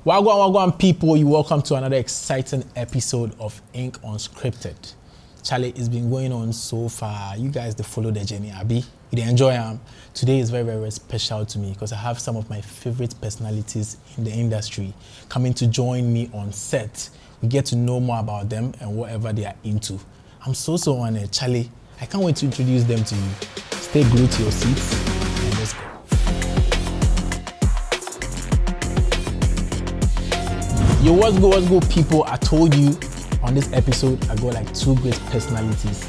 Wagwan people, you welcome to another exciting episode of Unscripted. Charlie, it's been going on so far. You guys, they follow the journey, Abby. You enjoy them. Today is very, very special to me because I have some of my favorite personalities in the industry coming to join me on set. We get to know more about them and whatever they are into. I'm so honored. Charlie, I can't wait to introduce them to you. Stay glued to your seats and let's go. Yo, what's good, people? I told you on this episode, I got like two great personalities.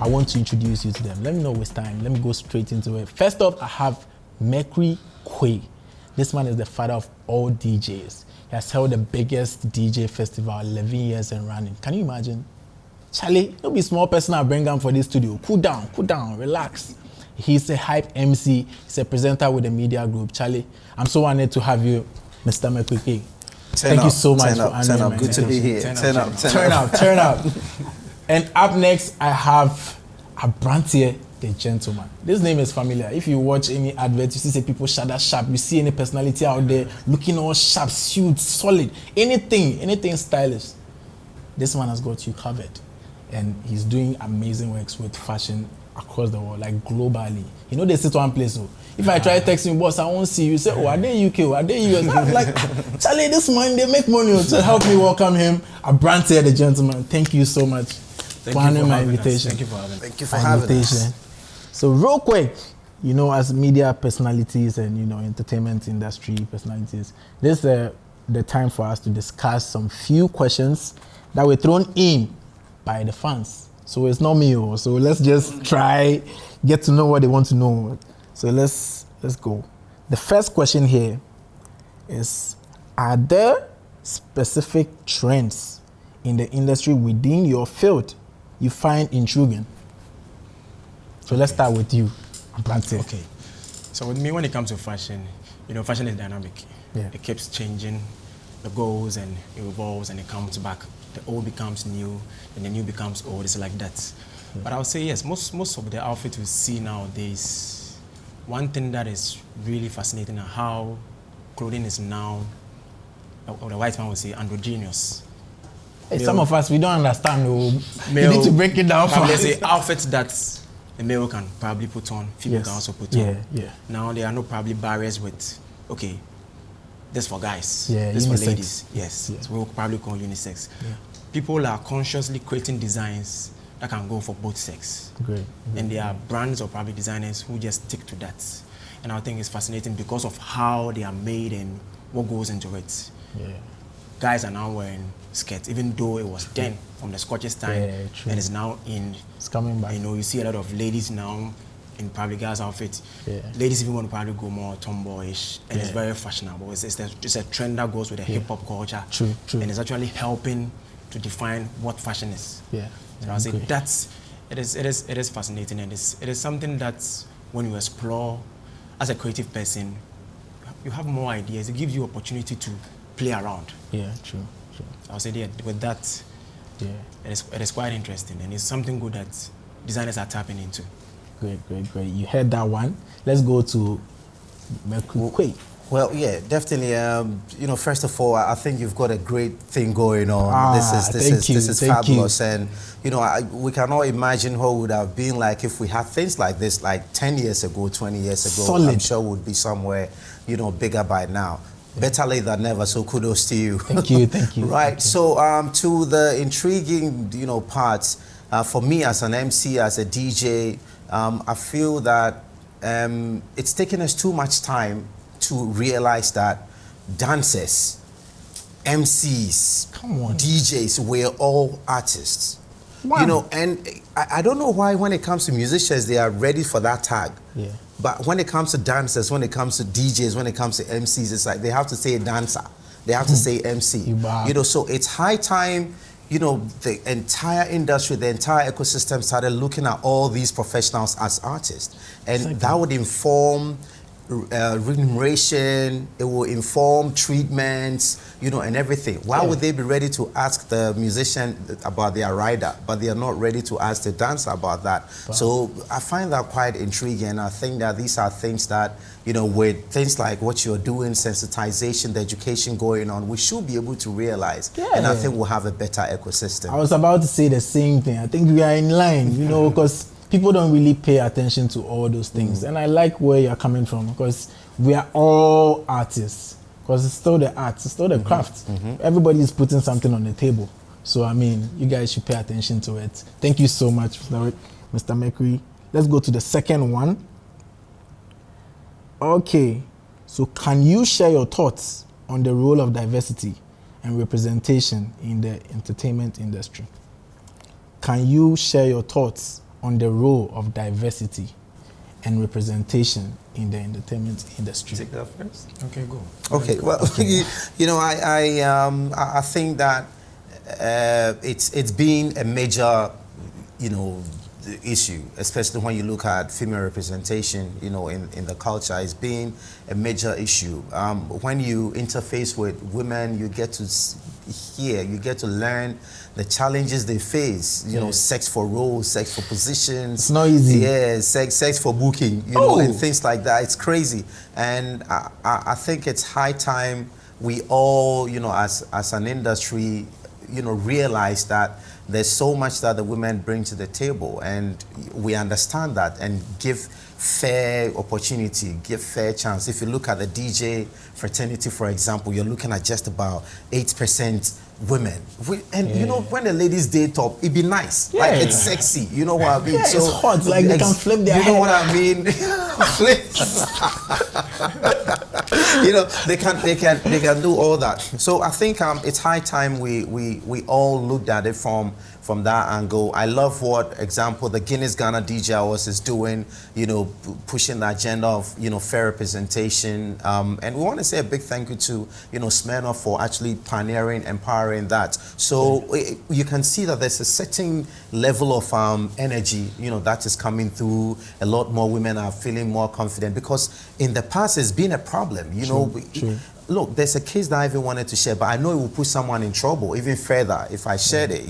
I want to introduce you to them. Let me not waste time. Let me go straight into it. First off, I have Mercury Quay. This man is the father of all DJs. He has held the biggest DJ festival, 11 years and running. Can you imagine? Charlie, don't be small person I bring down for this studio. Cool down, relax. He's a hype MC. He's a presenter with the media group. Charlie, I'm so honored to have you, Mr. Mercury Quay. Thank you so much for answering my Good to be here. Turn up. And up next, I have Abranteɛ, the gentleman. This name is familiar. If you watch any advert, you see people sharp. You see any personality out there looking all sharp, suit, solid, anything stylish. This man has got you covered. And he's doing amazing works with fashion across the world, like globally. You know, they sit one place. So if I try texting boss, I won't see you. You say, oh, are they UK? Are they US? I'm like, Charlie, this man, they make money. So help me welcome him. Abranteɛ, the gentleman. Thank you so much for honoring my invitation. Thank you for having us. So real quick, you know, as media personalities and, you know, entertainment industry personalities, this is the time for us to discuss some few questions that were thrown in by the fans. So it's not me, so let's just try, get to know what they want to know. So let's go. The first question here is, are there specific trends in the industry within your field you find intriguing? So let's start with you, Abranteɛ. Okay. So with me, when it comes to fashion, you know, fashion is dynamic. Yeah. It keeps changing, it goes and it evolves and it comes back. The old becomes new and the new becomes old. It's like that. Yeah. But I would say yes, most of the outfits we see nowadays, one thing that is really fascinating is how clothing is now, or the white man would say, androgynous. Hey, some of us, we don't understand. You need to break it down for us. Let's say outfits that a male can probably put on, female can also put on. Yeah. Now there are no probably barriers with, okay, this for guys, unisex. this for ladies. Yes, so we'll probably call unisex. Yeah. People are consciously creating designs that can go for both sex. Great. And there are brands or probably designers who just stick to that. And I think it's fascinating because of how they are made and what goes into it. Yeah. Guys are now wearing skirts, even though it was then from the Scottish time, and it's now in. It's coming back. You know, you see a lot of ladies now in probably guys' outfits. Yeah. Ladies even want to probably go more tomboyish, and it's very fashionable. It's a trend that goes with the hip hop culture. True. And it's actually helping to define what fashion is. Yeah. So I say it is fascinating, and it is something that when you explore as a creative person, you have more ideas. It gives you opportunity to play around. Yeah, true. I'll say with that, it is quite interesting, and it's something good that designers are tapping into. Great. You heard that one. Let's go to Mercury Quay. Well, yeah, definitely. You know, first of all, I think you've got a great thing going on. This is fabulous, and you know, we cannot imagine what would have been like if we had things like this like 10 years ago, 20 years ago. Solid. I'm sure would be somewhere, you know, bigger by now. Better late than never, so kudos to you. Thank you. Right, so to the intriguing, you know, parts, for me as an MC, as a DJ, I feel that it's taken us too much time to realize that dancers, MCs, DJs, we're all artists. Wow. You know, and I don't know why when it comes to musicians, they are ready for that tag. Yeah. But when it comes to dancers, when it comes to DJs, when it comes to MCs, it's like they have to say dancer. They have to say MC. You know, so it's high time, you know, the entire industry, the entire ecosystem started looking at all these professionals as artists. And that would inform remuneration, it will inform treatments, and everything. Why would they be ready to ask the musician about their rider, but they are not ready to ask the dancer about that? Wow. So I find that quite intriguing. I think that these are things that, with things like what you're doing, sensitization, the education going on, we should be able to realize. Yeah. And I think we'll have a better ecosystem. I was about to say the same thing. I think we are in line, because people don't really pay attention to all those things. And I like where you're coming from, because we are all artists, because it's still the art, it's still the craft. Everybody is putting something on the table. So, I mean, you guys should pay attention to it. Thank you so much, Mr. Mercury. Let's go to the second one. Okay, so can you share your thoughts on the role of diversity and representation in the entertainment industry? Can you share your thoughts on the role of diversity and representation in the entertainment industry? Take that first. Okay, go. Okay, well, I think that it's been a major, issue, especially when you look at female representation, in the culture. It's been a major issue. When you interface with women, you get to hear, you get to learn the challenges they face, sex for roles, sex for positions. It's not easy. Yeah, sex for booking, and things like that. It's crazy. And I think it's high time we all, as an industry, realize that there's so much that the women bring to the table, and we understand that, and give fair opportunity, give fair chance. If you look at the DJ fraternity, for example, you're looking at just about 8% women. When the ladies day top, it'd be nice. Like, it's sexy. You know what I mean? Yeah, so, it's hot. Like, they can flip their head. You know what I mean? They can do all that. So I think it's high time we all looked at it from that angle. I love what example the Guinness Ghana DJ Awards is doing, pushing the agenda of fair representation. And we want to say a big thank you to Smirnoff for actually pioneering, empowering that. So you can see that there's a certain level of energy that is coming through. A lot more women are feeling more confident, because in the past it's been a problem. True. Look, there's a case that I even wanted to share, but I know it will put someone in trouble even further if I shared it,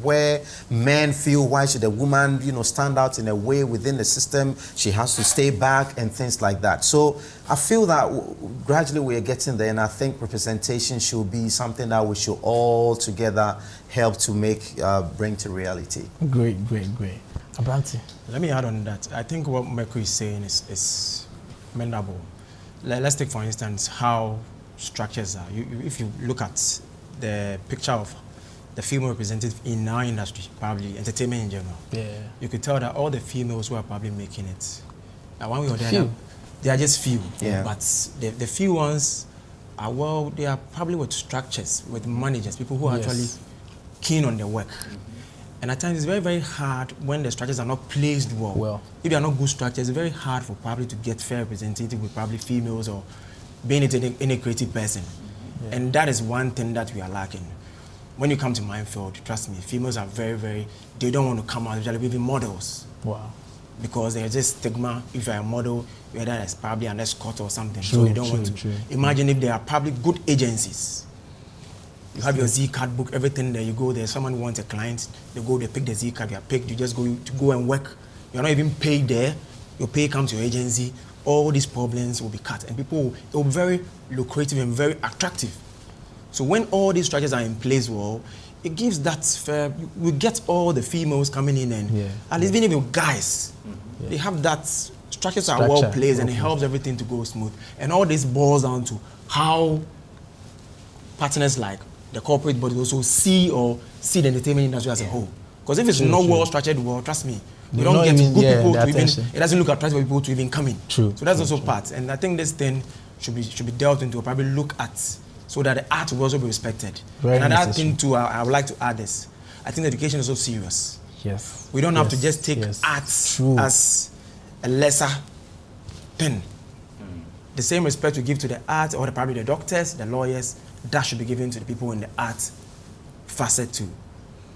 where men feel, why should a woman, stand out in a way within the system? She has to stay back and things like that. So I feel that gradually we are getting there, and I think representation should be something that we should all together help to bring to reality. Great. Abranti. Let me add on that. I think what Mercury is saying is mendable. Let's take, for instance, how structures are. If you look at the picture of the female representative in our industry, probably entertainment in general, you could tell that all the females who are probably making it, one way or the other, they are just few. But the few ones are, they are probably with structures, with managers, people who are actually keen on their work. And at times it's very, very hard when the structures are not placed well. If they are not good structures, it's very hard for probably to get fair representative with probably females or being in a creative person. And that is one thing that we are lacking. When you come to Minefield, trust me, females are very, very, they don't want to come out, usually even models. Wow. Because there's just stigma. If you're a model, whether it's probably an escort or something. So they don't want to. Imagine if there are probably good agencies. You have your Z card book, everything there. You go there. Someone wants a client. They go. They pick the Z card. You are picked. You just go and work. You're not even paid there. Your pay comes to your agency. All these problems will be cut, and it will be very lucrative and very attractive. So when all these structures are in place, it gives that fair. We get all the females coming in, and at least even guys, they have that structures are well placed, and it helps everything to go smooth. And all this boils down to how partners like the corporate body also see the entertainment industry as a whole. Because if it's not well structured, trust me, they don't get good people to even. It doesn't look attractive for people to even come in. So that's also part. And I think this thing should be delved into. Probably look at so that the art will also be respected. And another thing too, I would like to add this. I think education is so serious. Yes. We don't have to just take art as a lesser thing. The same respect we give to the art, or probably the doctors, the lawyers, that should be given to the people in the art facet too.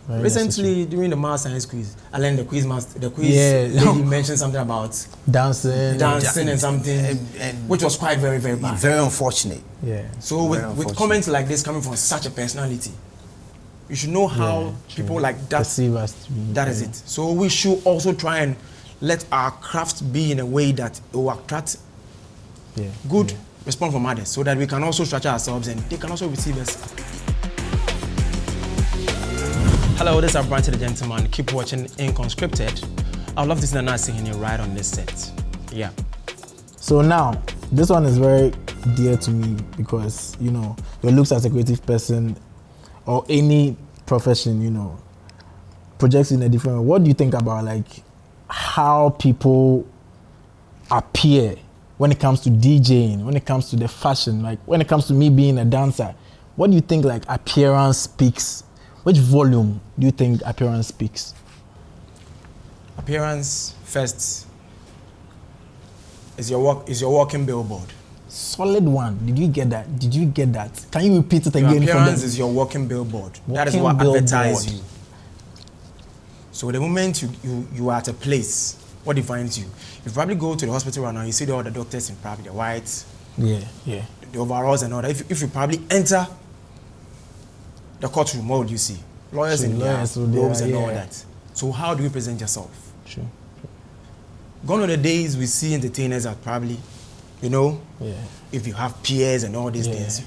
Very Recently, during the math science quiz, I learned the quiz Yeah. lady mentioned something about dancing and something, which was quite very, very bad. Very unfortunate. Yeah. So with comments like this coming from such a personality, you should know how people like that perceive us to be. That is it. So we should also try and let our craft be in a way that it will attract good response from others, so that we can also structure ourselves and they can also receive us. Hello, this is Branty the Gentleman. Keep watching Unscripted. I would love to see Nana singing it right on this set. Yeah. So now, this one is very dear to me because, you know, your looks as a creative person or any profession, you know, projects in a different way. What do you think about like how people appear when it comes to DJing, when it comes to the fashion, like when it comes to me being a dancer? What do you think like appearance speaks? Which volume do you think appearance speaks? Appearance first is your walking billboard. Solid one. Did you get that? Did you get that? Can you repeat it again? Your appearance is your walking billboard. That is what advertises you. So the moment you are at a place, what defines you? You probably go to the hospital right now, you see all the doctors in probably the white, the overalls and all that. If you probably enter the courtroom, what would you see? Lawyers in their robes and all that. So how do you present yourself? True. Gone are the days we see entertainers that probably, you know, if you have peers and all these things,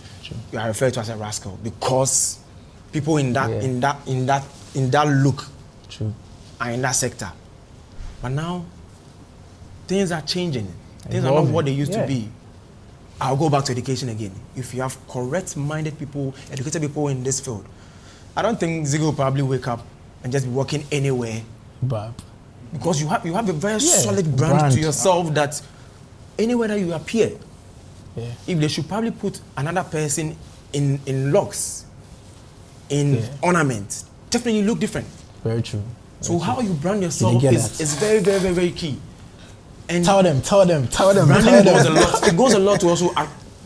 you are referred to as a rascal because people in that look are in that sector. But now things are changing. Things are not what they used to be. I'll go back to education again. If you have correct-minded people, educated people in this field, I don't think Ziggy will probably wake up and just be working anywhere. Because you have a very solid brand to yourself that anywhere that you appear, if they should probably put another person in locks, in ornaments, definitely look different. Very true. So how you brand yourself is very, very, very, very key. And tell them. Branding goes a lot. It goes a lot to also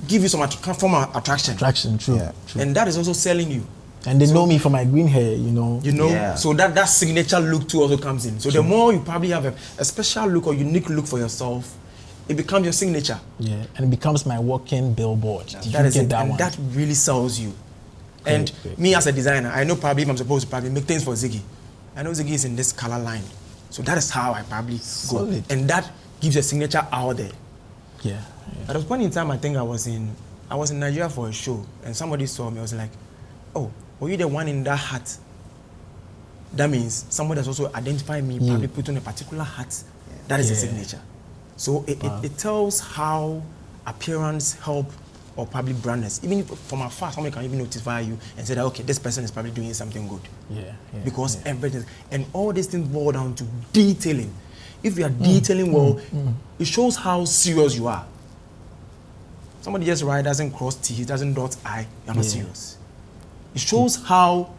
give you some form of attraction. True. And that is also selling you. And they know me for my green hair, you know. So that signature look too also comes in. So the more you probably have a special look or unique look for yourself, it becomes your signature. And it becomes my walking billboard. That really sells you. And me as a designer, I know probably if I'm supposed to probably make things for Ziggy, I know Ziggy is in this color line. So that is how I probably go. And that gives a signature out there. At a point in time, I think I was in Nigeria for a show, and somebody saw me. I was like, "Oh, were you the one in that hat?" That means somebody has also identified me, probably put on a particular hat. That is a signature. So it tells how appearance help or probably brandness. Even if from afar, somebody can even notify you and say that, okay, this person is probably doing something good. Because everything, and all these things boil down to detailing. If you are detailing well, it shows how serious you are. Somebody just doesn't cross T, doesn't dot I, you're not serious. It shows how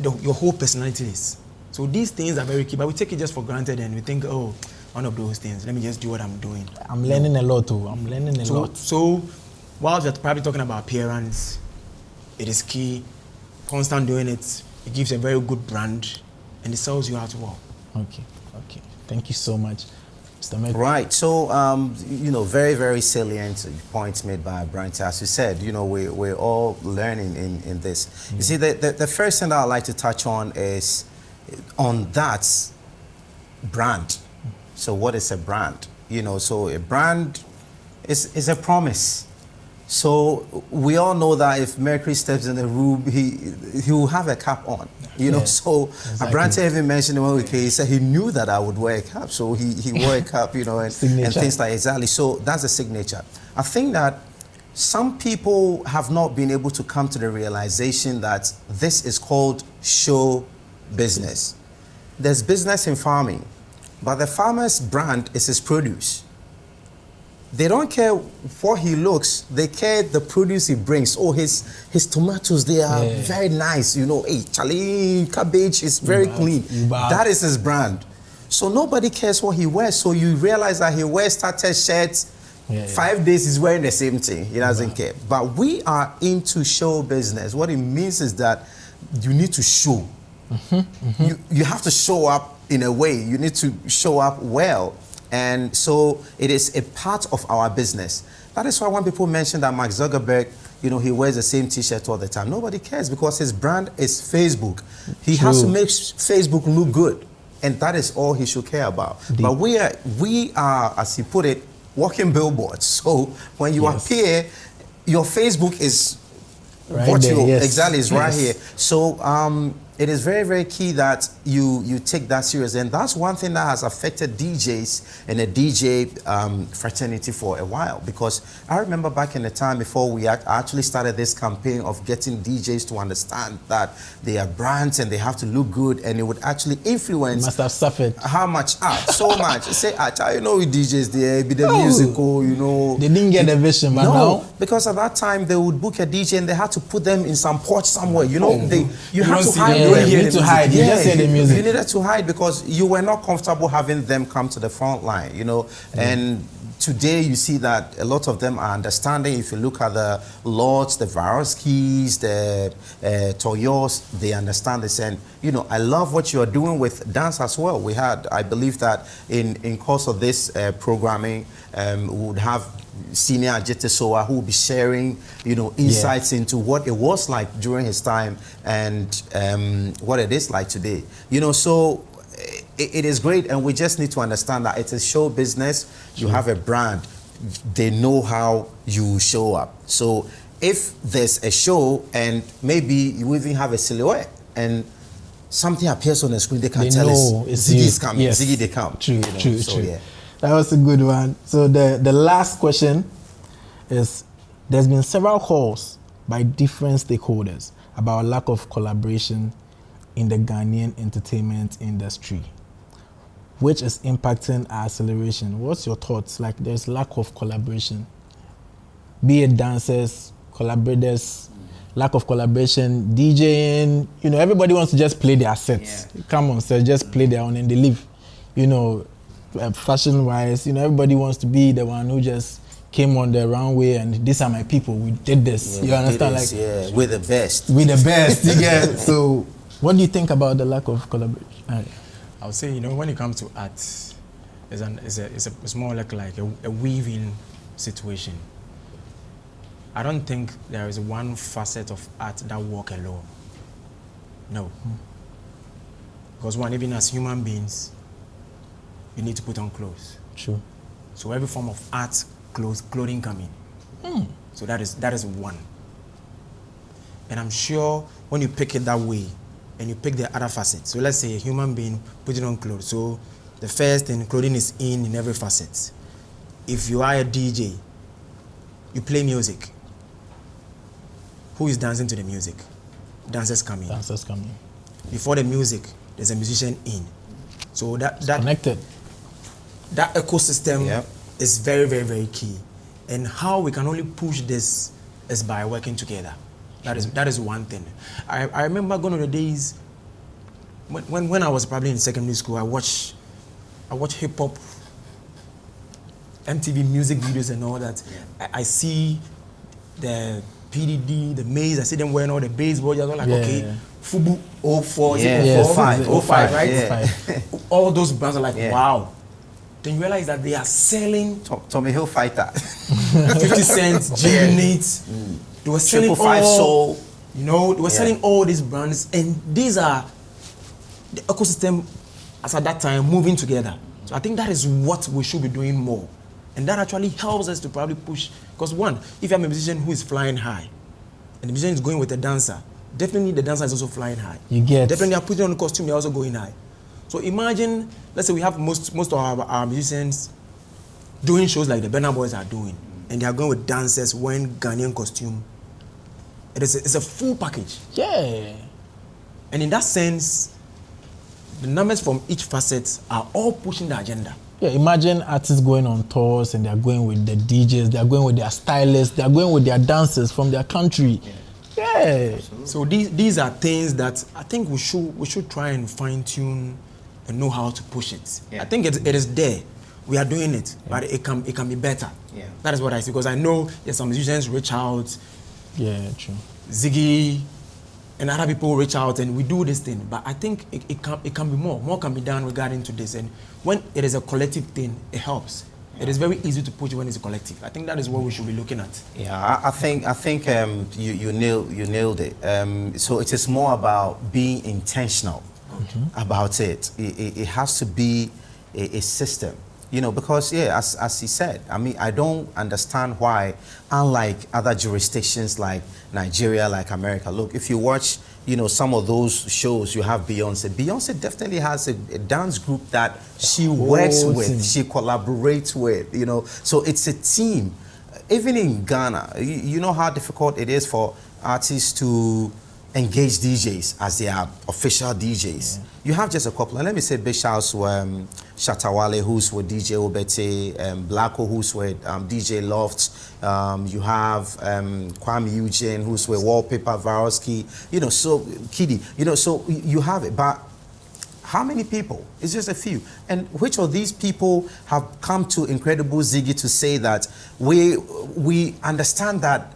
your whole personality is. So these things are very key, but we take it just for granted and we think, oh, one of those things, let me just do what I'm doing. I'm learning a lot too. I'm learning a lot. So while we're probably talking about appearance, it is key. Constant doing it, it gives a very good brand and it sells you out well. Okay. Thank you so much, Mr. Meg. Right. So, you know, very, very salient points made by Branty. As you said, you know, we're all learning in this. You see, the first thing that I'd like to touch on is on that brand. So what is a brand? You know, so a brand is a promise. So we all know that if Mercury steps in the room, he will have a cap on, you know. So Branty even mentioned when we came, he said he knew that I would wear a cap, so he wore a cap, you know, and things like exactly. So that's a signature. I think that some people have not been able to come to the realization that this is called show business. There's business in farming, but the farmer's brand is his produce. They don't care what he looks, they care the produce he brings. Oh, his tomatoes, they are very nice, you know. Hey, Charlie, cabbage is very clean. That is his brand. So nobody cares what he wears. So you realize that he wears starter shirts, 5 days he's wearing the same thing. He doesn't care. But we are into show business. What it means is that you need to show. You have to show up in a way. You need to show up well. And so it is a part of our business. That is why when people mention that Mark Zuckerberg, you know, he wears the same t-shirt all the time, nobody cares because his brand is Facebook. He has to make Facebook look good. And that is all he should care about. Deep. But we are, as he put it, walking billboards. So when you appear, your Facebook is right what there, you exactly is right here. So it is very, very key that you take that serious. And that's one thing that has affected DJs and the DJ fraternity for a while. Because I remember back in the time before we actually started this campaign of getting DJs to understand that they are brands and they have to look good, and it would actually influence. Must have suffered. How much? So much. Say, you know, with DJs, they be the musical, you know. They didn't get the vision, but now. Because at that time they would book a DJ and they had to put them in some porch somewhere, you know. You have to hide. You need to hide. You just hear the music. You needed to hide because you were not comfortable having them come to the front line, you know. And today you see that a lot of them are understanding. If you look at the Lords, the Varskis, the Toyos, they understand this. And, you know, I love what you're doing with dance as well. We had, I believe that in course of this programming, we would have Senior Ajete Soa who will be sharing, you know, insights into what it was like during his time and what it is like today. You know, so it is great, and we just need to understand that it's a show business. You have a brand. They know how you show up. So if there's a show and maybe you even have a silhouette and something appears on the screen, they can tell us Ziggy is coming. Yes. Ziggy, they come. True, you know? true. Yeah. That was a good one. So the last question is, there's been several calls by different stakeholders about lack of collaboration in the Ghanaian entertainment industry, which is impacting our acceleration. What's your thoughts? Like, there's lack of collaboration, be it dancers, collaborators, lack of collaboration, DJing, you know, everybody wants to just play their sets. Come on, sir, just play their own and they leave. You know, fashion-wise, you know, everybody wants to be the one who just came on the runway and these are my people. We did this. You understand? Like, we're the best. We're the best. Yeah. So, what do you think about the lack of collaboration? I would say, you know, when it comes to art, it's more like a weaving situation. I don't think there is one facet of art that works alone. No. Because one, even as human beings, you need to put on clothes. True. So every form of art, clothing come in. So that is one. And I'm sure when you pick it that way, and you pick the other facets. So let's say a human being putting on clothes. So the first thing, clothing is in every facet. If you are a DJ, you play music. Who is dancing to the music? Dancers come in. Dancers come in. Before the music, there's a musician in. So that connected. That ecosystem is very, very, very key. And how we can only push this is by working together. That is one thing. I remember going on the days when I was probably in secondary school. I watched hip hop, MTV music videos and all that. I see the PDD, the Maze. I see them wearing all the baseball. You're like, okay, Fubu 04, 05, right? Yeah. All those brands are like, wow. Then you realize that they are selling Tommy Hilfiger, 50 Cent, G-Unit. They were selling 555 Soul. You know, they were selling all these brands, and these are the ecosystem as at that time moving together. So I think that is what we should be doing more. And that actually helps us to probably push. Because one, if you have a musician who is flying high, and the musician is going with a dancer, definitely the dancer is also flying high. Definitely are putting on the costume, they're also going high. So imagine, let's say we have most of our musicians doing shows like the Burna Boys are doing, and they are going with dancers wearing Ghanaian costume. It's a full package. Yeah. And in that sense, the numbers from each facet are all pushing the agenda. Yeah, imagine artists going on tours and they are going with the DJs, they are going with their stylists, they are going with their dancers from their country. Yeah. So these are things that I think we should try and fine tune and know how to push it. I think it is there. We are doing it, but it can be better. That is what I see, because I know there's some musicians reach out. Yeah, true. Ziggy, and other people reach out and we do this thing. But I think it can be more. More can be done regarding to this. And when it is a collective thing, it helps. It is very easy to push when it's a collective. I think that is what we should be looking at. Yeah, I think you nailed it. So it is more about being intentional about it. It has to be a system. You know, because as he said, I mean, I don't understand why, unlike other jurisdictions like Nigeria, like America, look, if you watch, you know, some of those shows, you have Beyonce. Beyonce definitely has a dance group that she works with, she collaborates with, you know, so it's a team. Even in Ghana, you know how difficult it is for artists to engage DJs as their official DJs. Yeah. You have just a couple, and let me say big shouts to Shatawale, who's with DJ Obete, Blacko, who's with DJ Loft. You have Kwame Eugene, who's with Wallpaper, Varosky, you know, so Kiddy, you know, so you have it. But how many people? It's just a few. And which of these people have come to Incredible Ziggy to say that we understand that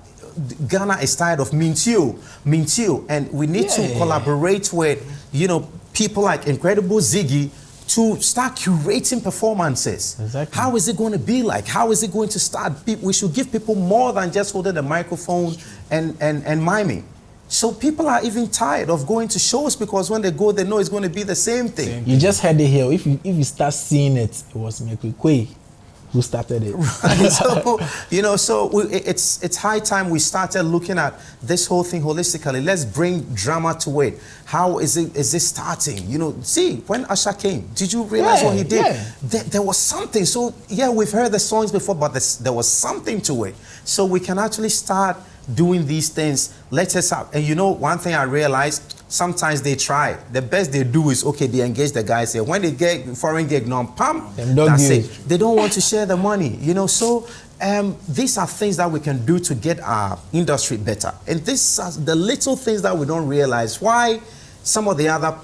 Ghana is tired of Mintio, and we need to collaborate with, you know, people like Incredible Ziggy to start curating performances. Exactly. How is it going to be like? How is it going to start? We should give people more than just holding the microphone and miming. So people are even tired of going to shows because when they go, they know it's going to be the same thing. You just heard it here. If you start seeing it, it was Mekwe who started it. Right. So, you know, it's high time we started looking at this whole thing holistically. Let's bring drama to it. How is it starting? You know, see, when Usher came, did you realize what he did? Yeah. There was something. So, yeah, we've heard the songs before, but there was something to it. So we can actually start doing these things. Let us out. And you know, one thing I realized, sometimes they try. The best they do is, okay, they engage the guys here. When they get foreign gig, that's it. They don't want to share the money, you know. So these are things that we can do to get our industry better. And these are the little things that we don't realize. Why some of the other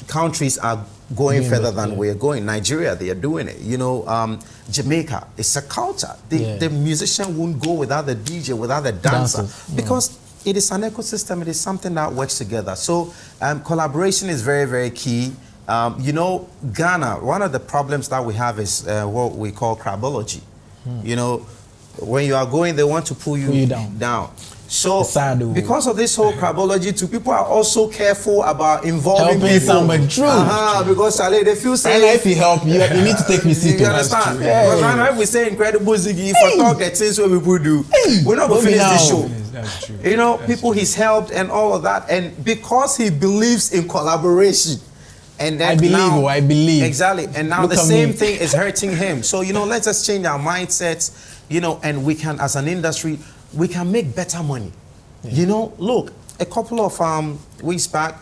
countries are going further than we're going. Nigeria, they are doing it. You know, Jamaica, it's a culture. The musician won't go without the DJ, without the dancer. Because it is an ecosystem. It is something that works together. So collaboration is very, very key. You know, Ghana, one of the problems that we have is what we call crabology. You know, when you are going, they want to pull you down. So because of this whole crabology too, people are also careful about involving helping people. Somebody, true. Because they feel safe. And if you help, you need to take receipt. You understand? Because if we say Incredible Ziggy, if I talk the things what people do, we're not going to finish this show. That's true. You know, people he's helped and all of that. And because he believes in collaboration, and then I believe. Exactly. And now the same thing is hurting him. So, you know, let's just change our mindsets, you know, and we can, as an industry, we can make better money. You know, look, a couple of weeks back,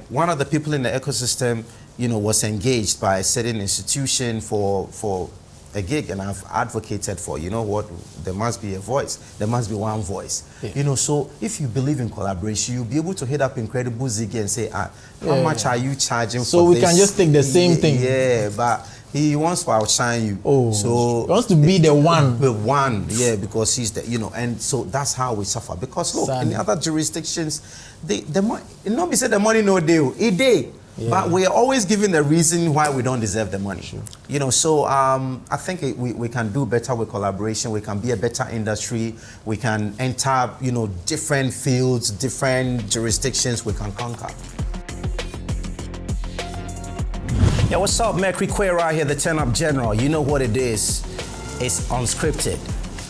one of the people in the ecosystem, you know, was engaged by a certain institution for a gig, and I've advocated for, you know what, there must be a voice. There must be one voice. You know, so if you believe in collaboration, you'll be able to hit up Incredible Ziggy and say, how much are you charging for this? So we can just take the same thing. Yeah, but he wants to outshine you. So he wants to be the one. The one, because he's the, you know, and so that's how we suffer. Because look, in the other jurisdictions, the money, not be said the money no deal, it day. But we are always giving the reason why we don't deserve the money. Sure. You know, so I think we can do better with collaboration. We can be a better industry. We can enter, you know, different fields, different jurisdictions we can conquer. Yeah, what's up, Mercury Quera here, the Turn Up General. You know what it is. It's Unscripted.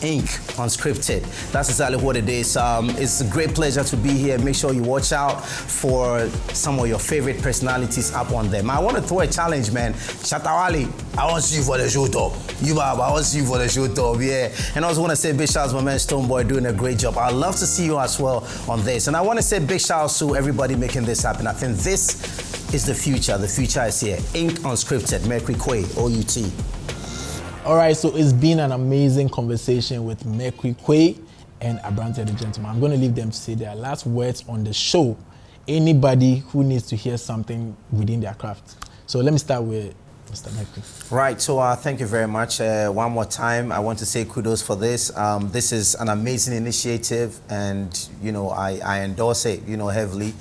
Unscripted. That's exactly what it is. It's a great pleasure to be here. Make sure you watch out for some of your favorite personalities up on them. I want to throw a challenge, man. Shatawale, I want to see you for the show top. I want to see you for the show top, yeah. And I also want to say big shouts to my man Stoneboy doing a great job. I'd love to see you as well on this. And I want to say big shouts to everybody making this happen. I think this is the future. The future is here. Unscripted, Mercury Quay, OUT. All right, so it's been an amazing conversation with Mercury Quay and Abrante the Gentleman. I'm going to leave them to say their last words on the show. Anybody who needs to hear something within their craft. So let me start with Mr. Michael. Right, so thank you very much. One more time, I want to say kudos for this. This is an amazing initiative, and I endorse it, heavily.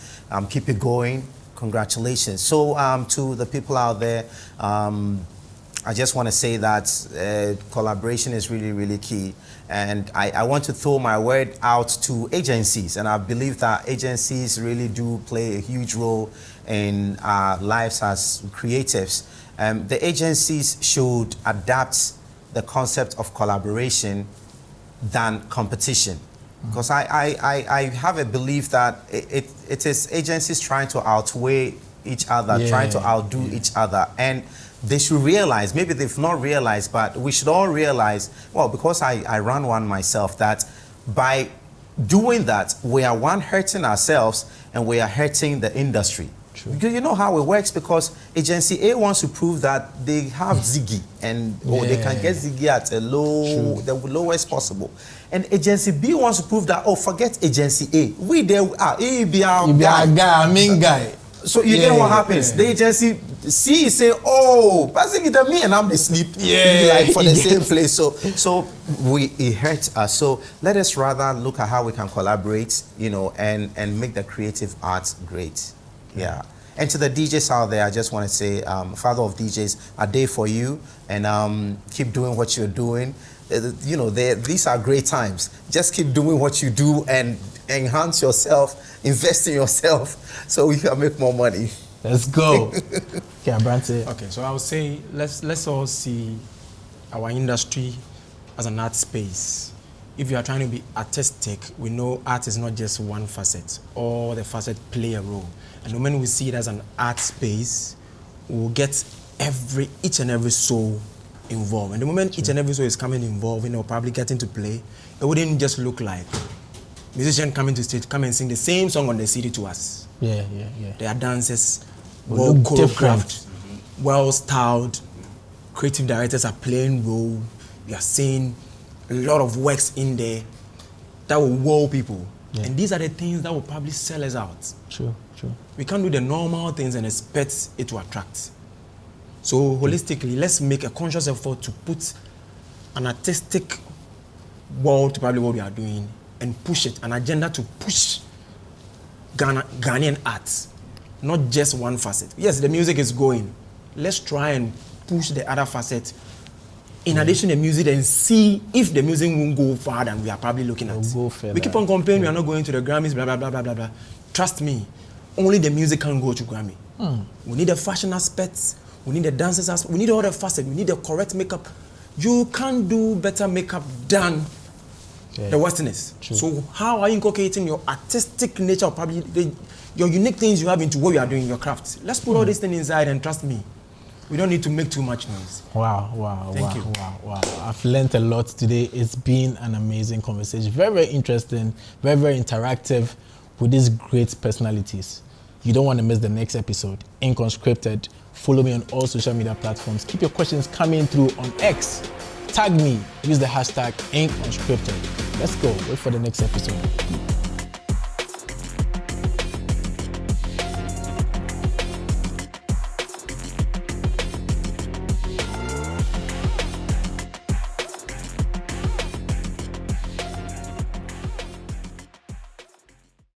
Keep it going. Congratulations. So to the people out there, I just want to say that collaboration is really, really key. And I want to throw my word out to agencies, and I believe that agencies really do play a huge role in our lives as creatives. The agencies should adapt the concept of collaboration than competition. Because I have a belief that it is agencies trying to outweigh each other, trying to outdo each other. And they should realize, maybe they've not realized, but we should all realize, well, because I run one myself, that by doing that, we are hurting ourselves and we are hurting the industry. True. Because you know how it works, because agency A wants to prove that they have Ziggy and they can get Ziggy at the lowest possible. And agency B wants to prove that, forget agency A. We there are, he be our guy, main guy. So you get what happens. The agency C say, passing it to me and I'm the sleep. Like for the same place. So it hurts us. So let us rather look at how we can collaborate, and make the creative arts great. Yeah. And to the DJs out there, I just want to say, Father of DJs, a day for you, and keep doing what you're doing. These are great times. Just keep doing what you do and enhance yourself, invest in yourself, so we can make more money. Let's go. Okay, so I would say let's all see our industry as an art space. If you are trying to be artistic, we know art is not just one facet. All the facets play a role. And the moment we see it as an art space, we'll get each and every soul involved. And the moment each and every soul is coming involved, probably getting to play, it wouldn't just look like musician coming to stage, come and sing the same song on the CD to us. Yeah. They are dancers, well choreographed, well styled. Creative directors are playing role. You are seeing a lot of works in there that will wow people. Yeah. And these are the things that will probably sell us out. True. We can't do the normal things and expect it to attract. So holistically, let's make a conscious effort to put an artistic world to probably what we are doing and push it, an agenda to push Ghanaian art, not just one facet. Yes, the music is going. Let's try and push the other facet in addition to music and see if the music won't go far than we are probably looking at. We keep on complaining we are not going to the Grammys, blah, blah, blah, blah, blah, blah. Trust me, only the music can go to Grammy. We need the fashion aspects, we need the dances aspects, we need all the facets, we need the correct makeup. You can't do better makeup than the Westerners. So how are you inculcating your artistic nature, or probably your unique things you have into what you are doing, your craft? Let's put all these things inside, and trust me, we don't need to make too much noise. Wow. Thank you. Wow. I've learned a lot today. It's been an amazing conversation. Very, very interesting, very, very interactive with these great personalities. You don't want to miss the next episode. Unscripted. Follow me on all social media platforms. Keep your questions coming through on X. Tag me. Use the hashtag Unscripted. Let's go. Wait for the next episode.